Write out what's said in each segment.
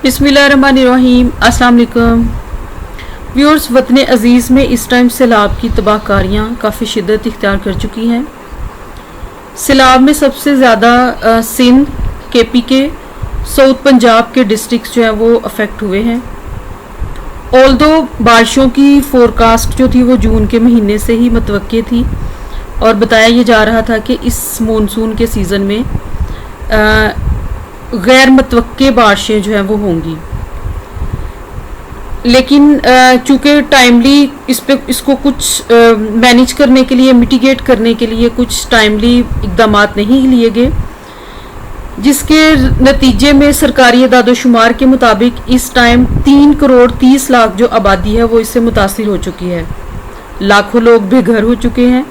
बिस्मिल्लाहिर्रहमानिर्रहीम। अस्सलाम वालेकुम व्यूअर्स। वतन अज़ीज़ में इस टाइम सैलाब की तबाहकारियाँ काफ़ी शिद्दत इख्तियार कर चुकी हैं। सैलाब में सबसे ज़्यादा सिंध, KPK, साउथ पंजाब के डिस्ट्रिक्ट जो हैं वो अफेक्ट हुए हैं। ऑल्दो बारिशों की फोरकास्ट जो थी वो जून के महीने से ही मुतवक्के थी और बताया ये जा रहा था कि इस मानसून के सीज़न में गैर मुतवक्के बारिशें जो हैं वो होंगी, लेकिन चूँकि टाइमली इसको कुछ मैनेज करने के लिए, मिटिगेट करने के लिए कुछ टाइमली इक़दाम नहीं लिए गए, जिसके नतीजे में सरकारी अदाद-ओ-शुमार के मुताबिक इस टाइम 3 करोड़ 30 लाख जो आबादी है वो इससे मुतासिर हो चुकी है। लाखों लोग बेघर हो चुके हैं।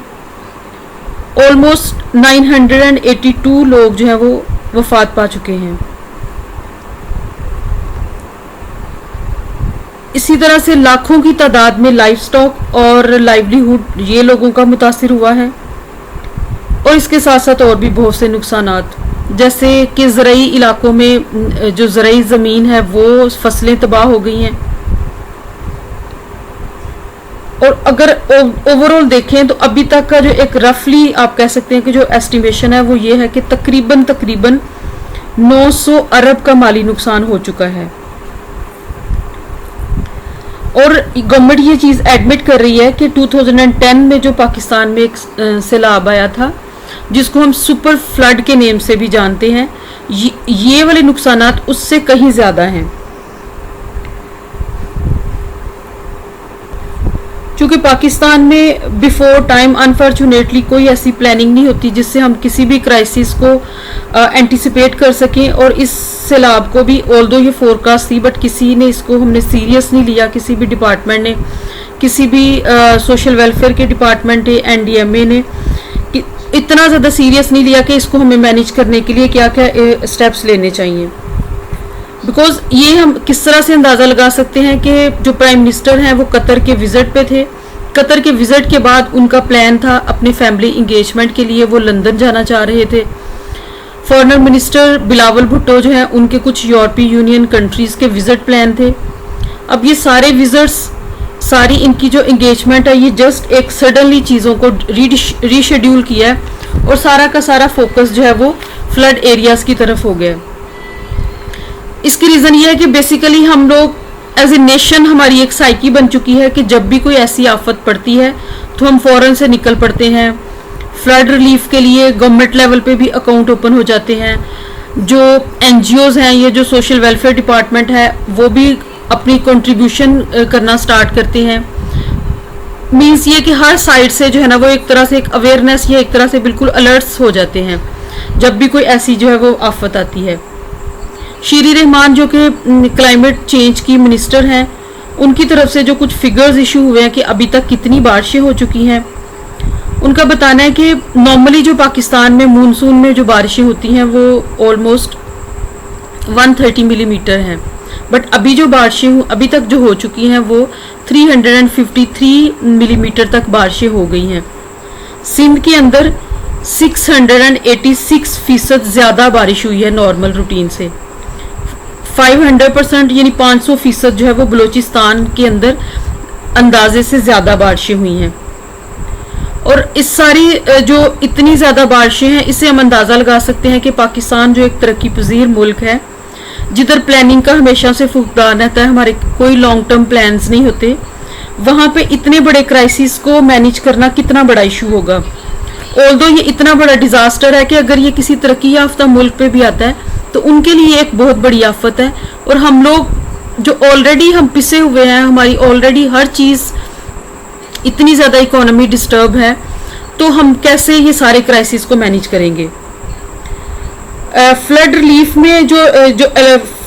ऑलमोस्ट 982 लोग जो हैं वो वफात पा चुके हैं। इसी तरह से लाखों की तादाद में लाइफ स्टॉक और लाइवलीहुड ये लोगों का मुतासिर हुआ है। और इसके साथ साथ और भी बहुत से नुकसानात, जैसे कि ज़रई इलाकों में जो ज़रई ज़मीन है वो फसलें तबाह हो गई हैं। और अगर ओवरऑल देखें तो अभी तक का जो एक रफली आप कह सकते हैं कि जो एस्टिमेशन है वो ये है कि तकरीबन 900 अरब का माली नुकसान हो चुका है। और गवर्नमेंट ये चीज़ एडमिट कर रही है कि 2010 में जो पाकिस्तान में एक सैलाब आया था, जिसको हम सुपर फ्लड के नेम से भी जानते हैं, ये वाले नुकसानात उससे कहीं ज़्यादा हैं। चूँकि पाकिस्तान में बिफोर टाइम अनफॉर्चुनेटली कोई ऐसी प्लानिंग नहीं होती जिससे हम किसी भी क्राइसिस को एंटिसिपेट कर सकें। और इस सैलाब को भी ऑल्दो ये फोरकास्ट थी, बट किसी ने इसको हमने सीरियस नहीं लिया, किसी भी डिपार्टमेंट ने, किसी भी सोशल वेलफेयर के डिपार्टमेंट ने, NDMA ने इतना ज़्यादा सीरियस नहीं लिया कि इसको हमें मैनेज करने के लिए क्या क्या स्टेप्स लेने चाहिए। बिकॉज ये हम किस तरह से अंदाज़ा लगा सकते हैं कि जो प्राइम मिनिस्टर हैं वो कतर के विज़िट पे थे। कतर के विज़िट के बाद उनका प्लान था अपने फैमिली इंगेजमेंट के लिए वो लंदन जाना चाह रहे थे। फॉरेन मिनिस्टर बिलावल भुट्टो जो हैं उनके कुछ यूरोपीय यूनियन कंट्रीज़ के विज़िट प्लान थे। अब ये सारे विज़िट्स, सारी इनकी जो इंगेजमेंट है, ये जस्ट एक सडनली चीज़ों को रीशेड्यूल किया है और सारा का सारा फोकस जो है वो फ्लड एरियाज़ की तरफ हो गया। इसकी रीज़न ये है कि बेसिकली हम लोग एज ए नेशन, हमारी एक साइकी बन चुकी है कि जब भी कोई ऐसी आफत पड़ती है तो हम फ़ौरन से निकल पड़ते हैं। फ्लड रिलीफ के लिए गवर्नमेंट लेवल पे भी अकाउंट ओपन हो जाते हैं। जो NGOs हैं, ये जो सोशल वेलफेयर डिपार्टमेंट है, वो भी अपनी कंट्रीब्यूशन करना स्टार्ट करते हैं। मीन्स ये कि हर साइड से जो है ना वो एक तरह से एक अवेयरनेस या एक तरह से बिल्कुल अलर्ट्स हो जाते हैं जब भी कोई ऐसी जो है वो आफत आती है। शीरी रहमान जो कि क्लाइमेट चेंज की मिनिस्टर हैं, उनकी तरफ से जो कुछ फिगर्स इशू हुए हैं कि अभी तक कितनी बारिशें हो चुकी हैं, उनका बताना है कि नॉर्मली जो पाकिस्तान में मानसून में जो बारिशें होती हैं वो ऑलमोस्ट 130 मिलीमीटर हैं, बट अभी जो बारिशें अभी तक जो हो चुकी हैं वो 353 मिलीमीटर तक बारिशें हो गई हैं। सिंध के अंदर 686% ज़्यादा बारिश हुई है नॉर्मल रूटीन से। 500% यानी 500% जो है वो बलूचिस्तान के अंदर अंदाजे से ज़्यादा बारिशें हुई हैं। और इस सारी जो इतनी ज़्यादा बारिशें हैं, इससे हम अंदाज़ा लगा सकते हैं कि पाकिस्तान जो एक तरक्की पजीर मुल्क है, जिधर प्लानिंग का हमेशा से फुकदान रहता है, हमारे कोई लॉन्ग टर्म प्लान्स नहीं होते, वहाँ पे इतने बड़े क्राइसिस को मैनेज करना कितना बड़ा इशू होगा। ऑल्दो ये इतना बड़ा डिज़ास्टर है कि अगर ये किसी तरक्की याफ्ता मुल्क पे भी आता है तो उनके लिए एक बहुत बड़ी आफत है। और हम लोग जो ऑलरेडी हम पिसे हुए हैं, हमारी ऑलरेडी हर चीज़ इतनी ज़्यादा इकोनॉमी डिस्टर्ब है, तो हम कैसे ये सारे क्राइसिस को मैनेज करेंगे। फ्लड रिलीफ में जो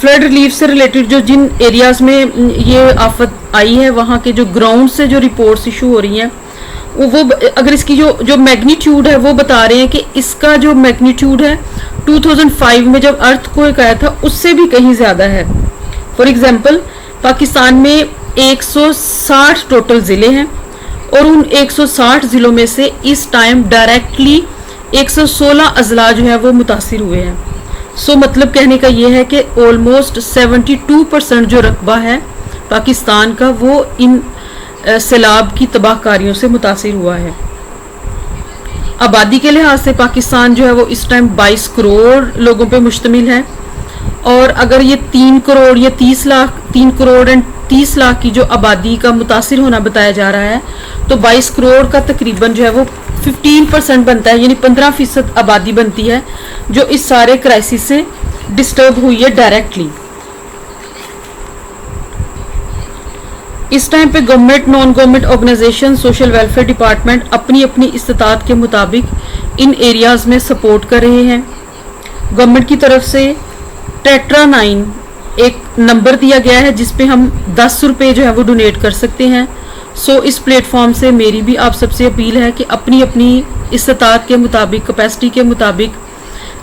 फ्लड रिलीफ से रिलेटेड जो जिन एरियाज़ में ये आफत आई है, वहाँ के जो ग्राउंड से जो रिपोर्ट्स इशू हो रही हैं, वो अगर इसकी जो मैग्नीट्यूड है वो बता रहे हैं कि इसका जो मैग्नीट्यूड है 2005 में जब अर्थक्वेक आया था उससे भी कहीं ज़्यादा है। फॉर एग्जांपल, पाकिस्तान में 160 टोटल ज़िले हैं और उन 160 ज़िलों में से इस टाइम डायरेक्टली 116 अजला जो है वो मुतासिर हुए हैं। सो मतलब कहने का ये है कि ऑलमोस्ट 72% जो रकबा है पाकिस्तान का वो इन सैलाब की तबाहकारियों से मुतासिर हुआ है। आबादी के लिहाज से पाकिस्तान जो है वो इस टाइम 22 करोड़ लोगों पे मुश्तमिल है, और अगर ये 3 करोड़ या 30 लाख 3 करोड़ एंड 30 लाख की जो आबादी का मुतासिर होना बताया जा रहा है, तो 22 करोड़ का तकरीबन जो है वो 15% बनता है, यानी 15% आबादी बनती है जो इस सारे क्राइसिस से डिस्टर्ब हुई है डायरेक्टली। इस टाइम पे government, non government organisation, social welfare department अपनी अपनी इस्तात के मुताबिक इन एरियाज में सपोर्ट कर रहे हैं। गवर्नमेंट की तरफ से टेट्रा 9 एक नंबर दिया गया है जिस पे हम 10 रुपये जो है वो डोनेट कर सकते हैं। सो इस प्लेटफॉर्म से मेरी भी आप सबसे अपील है कि अपनी अपनी इस्तात के मुताबिक, कैपेसिटी के मुताबिक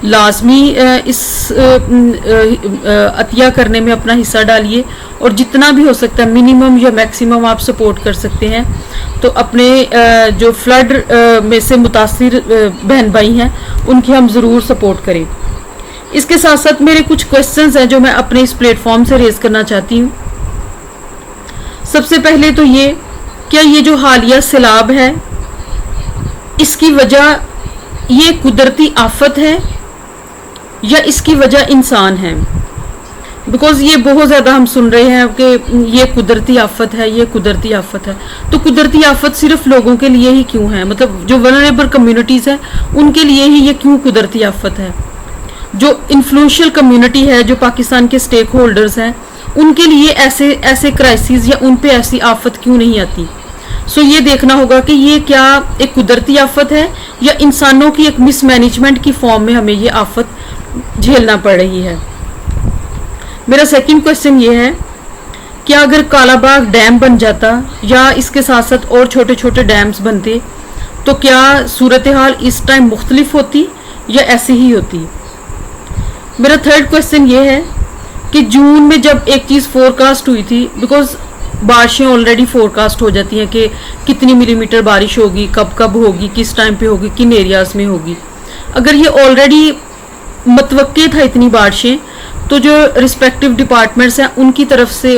लाजमी इस अतिया करने में अपना हिस्सा डालिए, और जितना भी हो सकता है मिनिमम या मैक्सिमम आप सपोर्ट कर सकते हैं। तो अपने जो फ्लड में से मुतासिर बहन भाई हैं उनकी हम ज़रूर सपोर्ट करें। इसके साथ साथ मेरे कुछ क्वेश्चंस हैं जो मैं अपने इस प्लेटफॉर्म से रेज करना चाहती हूँ। सबसे पहले तो ये, क्या ये जो हालिया सैलाब है इसकी वजह ये कुदरती आफत है या इसकी वजह इंसान है? बिकॉज ये बहुत ज़्यादा हम सुन रहे हैं कि ये कुदरती आफत है, ये कुदरती आफत है। तो कुदरती आफत सिर्फ लोगों के लिए ही क्यों है? मतलब जो वल्नरेबल कम्युनिटीज़ है उनके लिए ही ये क्यों कुदरती आफत है? जो इन्फ्लुएंशियल कम्युनिटी है, जो पाकिस्तान के स्टेक होल्डर्स हैं, उनके लिए ऐसे क्राइसिस या उन पे ऐसी आफत क्यों नहीं आती? सो ये देखना होगा कि ये क्या एक कुदरती आफत है या इंसानों की एक मिसमैनेजमेंट की फॉर्म में हमें ये आफत झेलना पड़ रही है। मेरा सेकंड क्वेश्चन ये है, क्या अगर कालाबाग डैम बन जाता या इसके साथ साथ और छोटे छोटे डैम्स बनते तो क्या सूरत हाल इस टाइम मुख्तलिफ होती या ऐसी ही होती? मेरा थर्ड क्वेश्चन ये है कि जून में जब एक चीज़ फोरकास्ट हुई थी, बिकॉज बारिशें ऑलरेडी फोरकास्ट हो जाती हैं कि कितनी मिलीमीटर बारिश होगी, कब कब होगी, किस टाइम पे होगी, किन एरियाज़ में होगी। अगर ये ऑलरेडी मतवक्के था इतनी बारिशें, तो जो रिस्पेक्टिव डिपार्टमेंट्स हैं उनकी तरफ से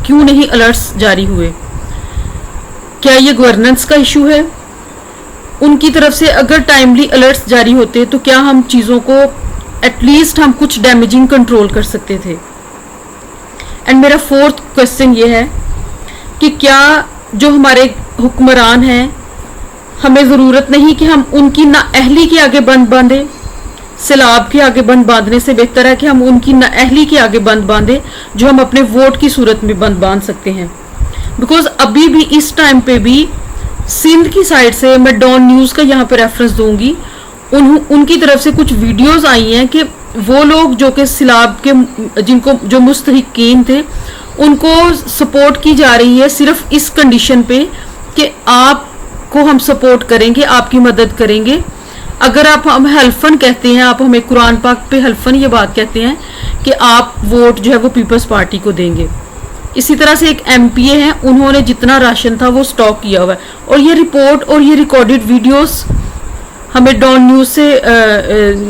क्यों नहीं अलर्ट्स जारी हुए? क्या ये गवर्नेंस का इशू है? उनकी तरफ से अगर टाइमली अलर्ट्स जारी होते तो क्या हम चीज़ों को एटलीस्ट हम कुछ डैमेजिंग कंट्रोल कर सकते थे? एंड मेरा फोर्थ क्वेश्चन ये है कि क्या जो हमारे हुक्मरान हैं, हमें ज़रूरत नहीं कि हम उनकी नाअहली के आगे बंद बांधे? सैलाब के आगे बंद बांधने से बेहतर है कि हम उनकी नाअहली के आगे बंद बांधे जो हम अपने वोट की सूरत में बंद बांध सकते हैं। बिकॉज अभी भी इस टाइम पे भी सिंध की साइड से, मैं डॉन न्यूज़ का यहाँ पे रेफरेंस दूंगी, उनकी तरफ से कुछ वीडियोस आई हैं कि वो लोग जो कि सैलाब के जिनको जो मुस्तहिकीन थे उनको सपोर्ट की जा रही है सिर्फ इस कंडीशन पे कि आपको हम सपोर्ट करेंगे, आपकी मदद करेंगे। अगर आप हम हल्फन कहते हैं, आप हमें कुरान पाक पे हल्फन ये बात कहते हैं कि आप वोट जो है वो पीपल्स पार्टी को देंगे। इसी तरह से एक MPA हैं, उन्होंने जितना राशन था वो स्टॉक किया हुआ है, और ये रिपोर्ट और ये रिकॉर्डेड वीडियोस हमें डॉन न्यूज़ से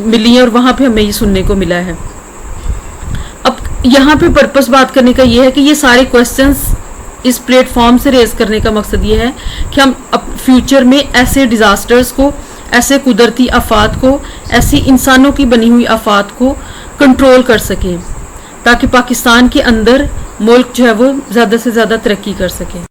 मिली है और वहाँ पे हमें ये सुनने को मिला है। अब यहाँ पे पर्पस बात करने का ये है कि ये सारे क्वेश्चंस इस प्लेटफॉर्म से रेज करने का मकसद ये है कि हम फ्यूचर में ऐसे डिज़ास्टर्स को, ऐसे कुदरती आफात को, ऐसी इंसानों की बनी हुई आफात को कंट्रोल कर सकें, ताकि पाकिस्तान के अंदर मुल्क जो है वो ज़्यादा से ज़्यादा तरक्की कर सके।